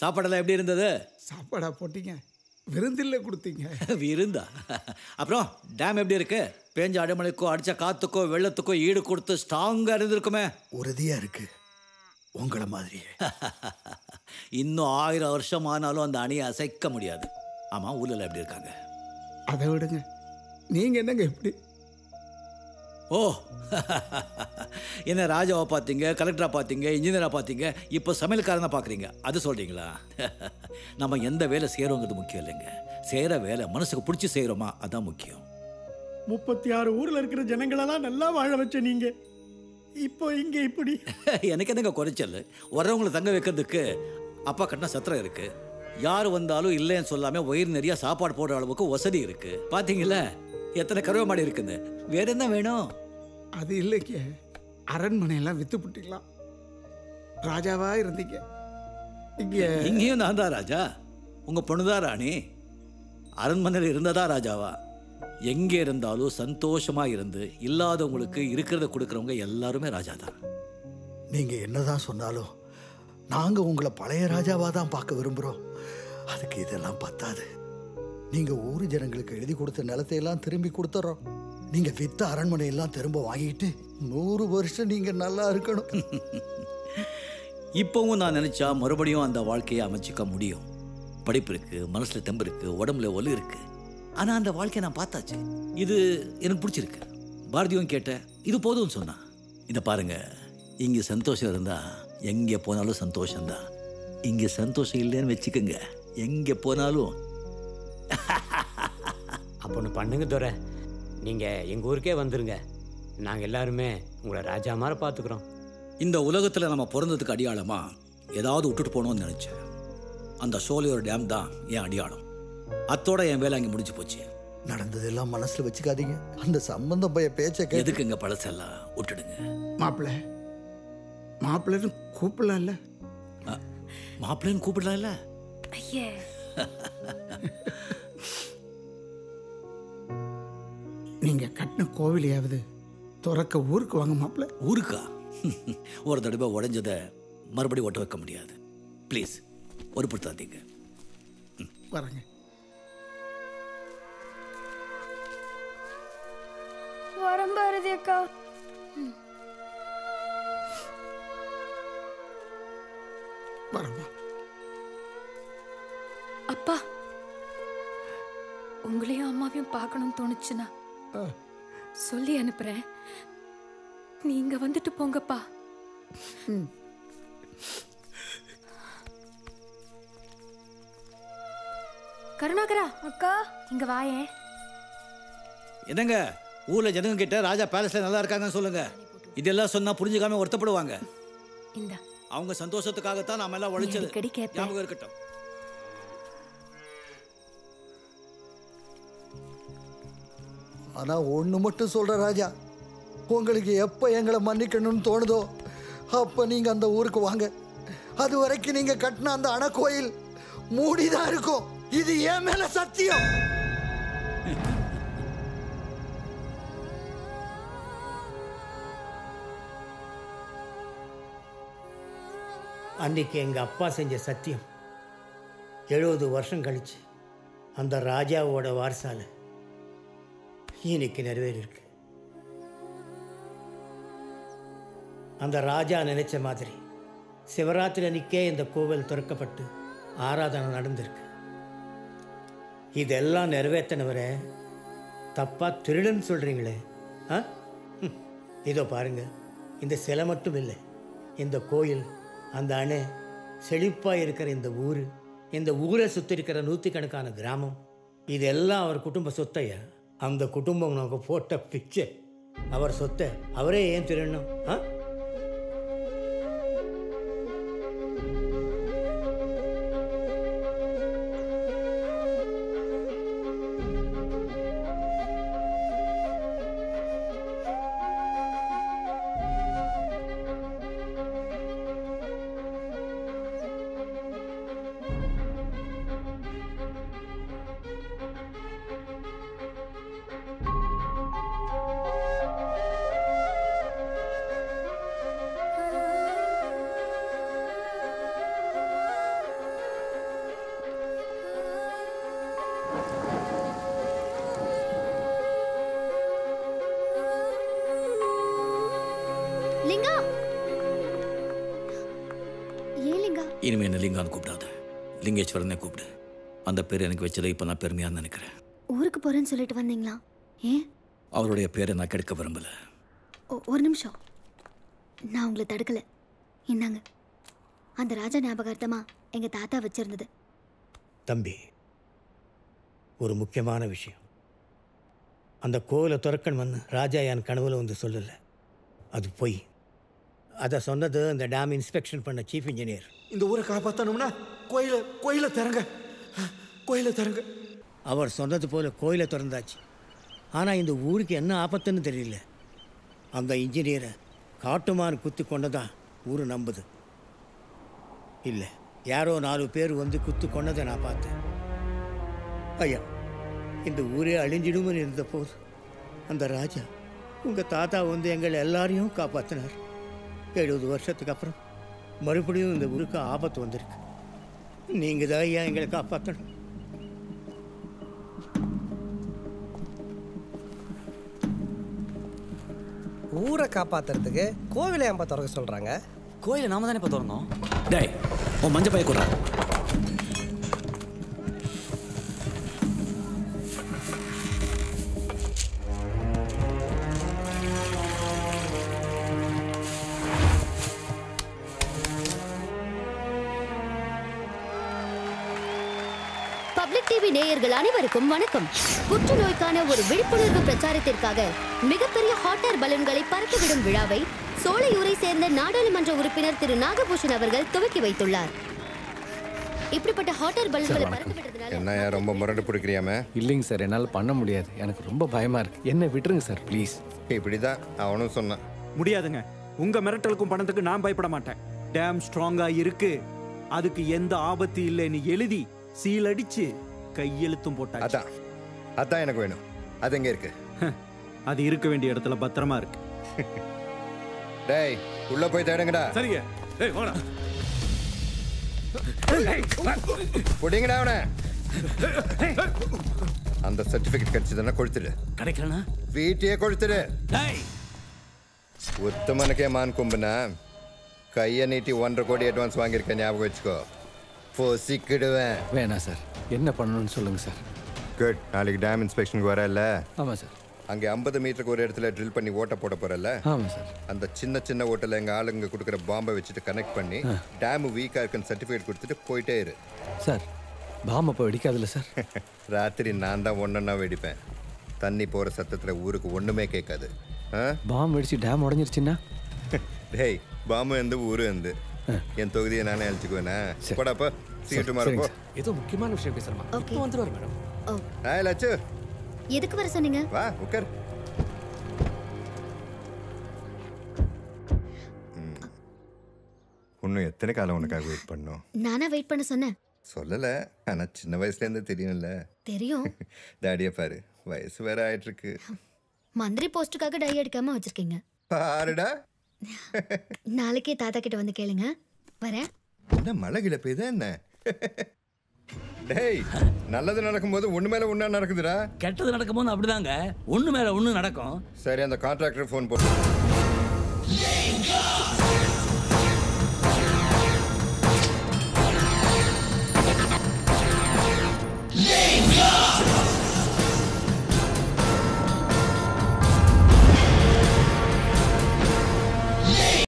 சாப்பாடெல்லாம் எப்படி இருந்தது? சாப்பாடா போட்டீங்க? விருந்தில் கொடுத்தீங்க. விருந்தா? அப்புறம் டேம் எப்படி இருக்கு? பேஞ்ச அடைமழைக்கோ அடிச்ச காத்துக்கோ வெள்ளத்துக்கோ ஈடு கொடுத்து ஸ்ட்ராங்கா இருந்திருக்குமே. உறுதியா இருக்கு, உங்களை மாதிரியே. இன்னும் 1000 வருஷம் ஆனாலும் அந்த அணையை அசைக்க முடியாது. ஆமா, ஊர்ல எப்படி இருக்காங்க? அதை விடுங்க, நீங்க என்னங்க எப்படி? ஓ, என்ன ராஜாவை பார்த்தீங்க, கலெக்டரா பார்த்தீங்க, இன்ஜினியரா பார்த்தீங்க, இப்போ சமையல்காரனை பார்க்குறீங்க, அது சொல்றீங்களா? நம்ம எந்த வேலை செய்கிறோங்கிறது முக்கியம் இல்லைங்க. செய்கிற வேலை மனசுக்கு பிடிச்சி செய்கிறோமா, அதான் முக்கியம். 36 ஊரில் இருக்கிற ஜனங்களெல்லாம் நல்லா வாழ வச்ச நீங்க இப்போ இங்கே இப்படி. எனக்கு என்னங்க குறைச்சல்? வர்றவங்களை தங்க வைக்கிறதுக்கு அப்பா கட்டின சத்திரம் இருக்கு. யார் வந்தாலும் இல்லைன்னு சொல்லாம வயிறு நிறைய சாப்பாடு போடுற அளவுக்கு வசதி இருக்கு. பாத்தீங்களா எத்தனை கருவ மாடி இருக்குன்னு? வேற என்ன வேணும்? அது இல்லைக்க, அரண்மனையெல்லாம் வித்து புட்டிக்கலாம். ராஜாவா இருந்தீங்க, இங்கேயும் நான் தான் ராஜா. உங்க பொண்ணுதான் ராணி. அரண்மனையில் இருந்ததா ராஜாவா? எங்கே இருந்தாலும் சந்தோஷமா இருந்து இல்லாதவங்களுக்கு இருக்கிறத கொடுக்கறவங்க எல்லாருமே ராஜா தான். நீங்க என்னதான் சொன்னாலும் நாங்க உங்களை பழைய ராஜாவா தான் பார்க்க விரும்புறோம். அதுக்கு இதெல்லாம் பத்தாது. நீங்க ஊரு ஜனங்களுக்கு எழுதி கொடுத்த நிலத்தையெல்லாம் திரும்பி கொடுத்துறோம். நீங்க வித்த அரண்மனையெல்லாம் திரும்ப வாங்கிட்டு 100 வருஷம் நீங்க நல்லா இருக்கணும். இப்பவும் நான் நினைச்சா மறுபடியும் அந்த வாழ்க்கையை அமைச்சிக்க முடியும். படிப்பு இருக்கு, மனசுல தெம்பு இருக்கு, உடம்புல ஒலு இருக்கு. ஆனா அந்த வாழ்க்கையை நான் பார்த்தாச்சு. இது எனக்கு பிடிச்சிருக்கு. பாரதியும் கேட்ட இது போதும்னு சொன்னா. இதை பாருங்க, இங்க சந்தோஷம் இருந்தா எங்க போனாலும் சந்தோஷம்தான். இங்க சந்தோஷம் இல்லைன்னு வச்சுக்கோங்க, எங்க போனாலும். அப்போ ஒன்று பண்ணுங்க துரை, நீங்க எங்க ஊருக்கே வந்துருங்க. நாங்க எல்லாருமே உங்களை ராஜா மாதிரி பார்த்துக்கிறோம். இந்த உலகத்துல நம்ம பிறந்ததுக்கு அடியாளமா ஏதாவது விட்டுட்டு போனோம்னு நினைச்சேன். அந்த சோலையோட டேம் தான் என் அடியாளம். அத்தோட என் வேலை அங்கே முடிஞ்சு போச்சு. நடந்ததெல்லாம் மனசுல வச்சுக்காதீங்க. அந்த சம்பந்தம் பைய பேச்ச எதுக்குங்க பழசெல்லாம் விட்டுடுங்க. மாப்பிள்ள மாப்பிள்ளன்னு கூப்பிடலாம்ல? மாப்பிள்ளன்னு கூப்பிடலாம்ல? ஐயே, நீங்க கட்டின கோவிலையாவது துறக்க ஊருக்கு வாங்க மாப்பிள்ள. ஊருக்கா? ஒரு தடவை உடைஞ்சதை மறுபடியும் ஒட்ட வைக்க முடியாது. ப்ளீஸ் ஒரு பொறுத்தாதீங்க. வரங்க. வரம் பாரதி அக்கா. வரமா. அப்பா, உங்களையும் அம்மாவையும் பார்க்கணும்னு தோணுச்சுன்னா சொல்லி அனுப்புறேன். நீங்க வந்துட்டு போங்கப்பா. கருணாகரா அக்கா, இங்க வாயே. என்னங்க, ஊர்ல ஜனங்க கிட்ட ராஜா பேலஸ்ல நல்லா இருக்காங்கன்னு சொல்லுங்க. இதெல்லாம் சொன்னா புரிஞ்சுக்காம வருத்தப்படுவாங்க. இந்த அவங்க சந்தோஷத்துக்காகத்தான் நாம எல்லாம் உழைச்சது. ஞாபகம் இருக்கட்டும். ஆனா ஒண்ணு மட்டும் சொல்ற ராஜா, உங்களுக்கு எப்ப எங்களை மன்னிக்கணும்னு தோணுதோ அப்ப நீங்க அந்த ஊருக்கு வாங்க. அது வரைக்கும் நீங்க கட்டின அந்த அணை கோயில் மூடிதான் இருக்கும். இது என் மேல சத்தியம். அன்னைக்கு எங்கள் அப்பா செஞ்ச சத்தியம் 70 வருஷம் கழிச்சு அந்த ராஜாவோட வாரசால இன்னைக்கு நிறைவேறிருக்கு. அந்த ராஜா நினைச்ச மாதிரி சிவராத்திரி அன்னைக்கே இந்த கோவில் திறக்கப்பட்டு ஆராதனை நடந்திருக்கு. இதெல்லாம் நிறைவேற்றினவரை தப்பாக திருடுன்னு சொல்கிறீங்களே? இதோ பாருங்க, இந்த சிலை மட்டும் இல்லை, இந்த கோயில், அந்த அணை, செழிப்பாக இருக்கிற இந்த ஊர், இந்த ஊரை சுற்றி இருக்கிற 100கணக்கான கிராமம், இதெல்லாம் அவர் குடும்ப சொத்தையா? அந்த குடும்பம் நமக்கு போட்ட பிச்சை. அவர் சொத்தை அவரே ஏன் திருடணும்? லிங்கா. இனிமே என்ன லிங்கான்னு கூப்பிடாத, லிங்கேஸ்வரனே கூப்பிடு. அந்த பேர் எனக்கு வச்சதை இப்போ நான் பெருமையாக நினைக்கிறேன். ஊருக்கு போறேன்னு சொல்லிட்டு வந்தீங்களா? ஏன்? அவருடைய பேரை நான் கெடுக்க விரும்பல. ஒரு நிமிஷம், நான் உங்களை தடுக்கல. இந்தாங்க, அந்த ராஜா ஞாபகார்த்தமா எங்க தாத்தா வச்சிருந்தது. தம்பி, ஒரு முக்கியமான விஷயம். அந்த கோவிலை திறக்கணும்னு ராஜா என் கனவுல வந்து சொல்லலை. அது பொய். அதை சொன்னது இந்த டேம் இன்ஸ்பெக்ஷன் பண்ண சீஃப் இன்ஜினியர். இந்த ஊரை காப்பாற்றணும்னா கோயிலை திறங்க. அவர் சொன்னது போல கோயிலை திறந்தாச்சு. ஆனால் இந்த ஊருக்கு என்ன ஆபத்துன்னு தெரியல. அந்த இன்ஜினியரை காட்டுமான் குத்தி கொண்டதா ஊர் நம்புது. இல்லை, யாரோ 4 பேர் வந்து குத்து கொண்டதை நான் பார்த்தேன். ஐயா, இந்த ஊரே அழிஞ்சிடும்னு இருந்த போது அந்த ராஜா உங்கள் தாத்தா வந்து எங்களை எல்லாரையும் காப்பாற்றினார். 70 வருஷத்துக்கு அப்புறம் மறுபடியும் இந்த ஊருக்கு ஆபத்து வந்திருக்கு. நீங்கள் தான் ஐயா எங்களை காப்பாற்றணும். ஊரை காப்பாத்துறதுக்கு கோவிலை ஏன்பா திறக்க சொல்றாங்க? கோயிலை நாம தானே இப்போ திறந்தோம். டேய், உன் மஞ்சள் பைய கொடுறா. பப்ளிக் டிவி நேயர்கள் அனைவருக்கும் வணக்கம். புற்றுநோய்க்கான ஒரு விழிப்புணர்வு பிரச்சாரத்திற்காக மிகப்பெரிய ஹாட் ஏர் பலூன்களை பறக்கவிடும் விழாவை சோலையூரை சேர்ந்த நாடாளுமன்ற உறுப்பினர் திரு நாகபூஷன் அவர்கள் துவக்கி வைத்துள்ளார். இப்படிப்பட்ட ஹாட் ஏர் பலூன்களை பறக்க விடுறதுனால என்ன ரொம்ப முரண்டு பிடிக்கிறியாமே? இல்லைங்க சார், என்னால் பண்ண முடியாது. எனக்கு ரொம்ப பயமா இருக்கு. என்ன விட்டுருங்க சார் ப்ளீஸ். இப்படிதான் அவனும் சொன்னான். முடியாதுங்க. உங்க மிரட்டலுக்கும் பணத்துக்கு நான் பயப்பட மாட்டேன். டேம் ஸ்ட்ராங்கா இருக்கு, அதுக்கு எந்த ஆபத்து இல்லைன்னு எழுதி சீல் அடிச்சு கையெழுத்தும் போட்டாச்சு. அதான் எனக்கு வேணும். அது எங்க இருக்கு? அது இருக்க வேண்டிய இடத்துல பத்திரமா இருக்கு. டேய், உள்ள போய் தேடுங்கடா. சரிங்க. டேய் வாடா. புடிங்கடா அவனை. அந்த சர்டிபிகேட் கிடைச்சதுன்னா கொளுத்துடு. கிடைக்கலனா வீட்டையே கொளுத்துடு. டேய், உத்தமனுக்கே மான் கும்புனா கையை நீட்டி 1.5 கோடி அட்வான்ஸ் வாங்கியிருக்கேன், ஞாபகம் வச்சுக்கோ. பொசிக்கிடுவேன். வேணாம் சார், என்ன பண்ணணும்னு சொல்லுங்க சார். குட். நாளைக்கு டேம் இன்ஸ்பெக்ஷனுக்கு வரல? ஆமாம் சார். அங்கே 50 மீட்டருக்கு ஒரு இடத்துல ட்ரில் பண்ணி ஓட்ட போட போறல? ஆமாம் சார். அந்த சின்ன ஓட்டில் எங்கள் ஆளுங்க கொடுக்குற பாம்பை வச்சுட்டு கனெக்ட் பண்ணி டேம் வீக்காக இருக்குன்னு சர்டிஃபிகேட் கொடுத்துட்டு போயிட்டே இரு. சார், பாம்பை போய் வெடிக்காதுல்ல சார்? ராத்திரி நான் தான் ஒன்றா வெடிப்பேன். தண்ணி போகிற சத்தத்தில் ஊருக்கு ஒன்றுமே கேட்காது. பாம்பு வெடிச்சு டேம் உடஞ்சிருச்சுன்னா? டேய், பாம்பு எந்த ஊரு எந்த என் தொகுதியை நானே அழிச்சுக்குவேண்ணா. போடாப்பா, சீக்கிரமா இருப்போம். ஏதோ முக்கியமான விஷயம் பேசலாமா? இப்போ வந்துருவாரு மேடம். ஹாய் லட்சு. எதுக்கு வர சொன்னீங்க? வா உட்கார். இன்னும் எத்தனை காலம் உனக்காக வெயிட் பண்ணோம்? நானா வெயிட் பண்ண சொன்னேன்? சொல்லலை, ஆனால் சின்ன வயசுலேருந்து தெரியும்ல. தெரியும். தாடியை பாரு, வயசு வேற ஆயிட்டு இருக்கு. மந்திரி போஸ்டுக்காக டை அடிக்காம வச்சிருக்கீங்க பாருடா. நாளைக்கே தாத்தா கிட்ட வந்து கேளுங்க. வரேன். என்ன மழை கிட பெய்யுதா என்ன? டேய், நல்லது நடக்கும்போது ஒண்ணு மேல ஒண்ணா நடக்குதுடா. கெட்டது நடக்கும்போது அப்படிதாங்க, ஒண்ணு மேல ஒண்ணு நடக்கும். சரி, அந்த கான்ட்ராக்டர் ஃபோன் போட்டு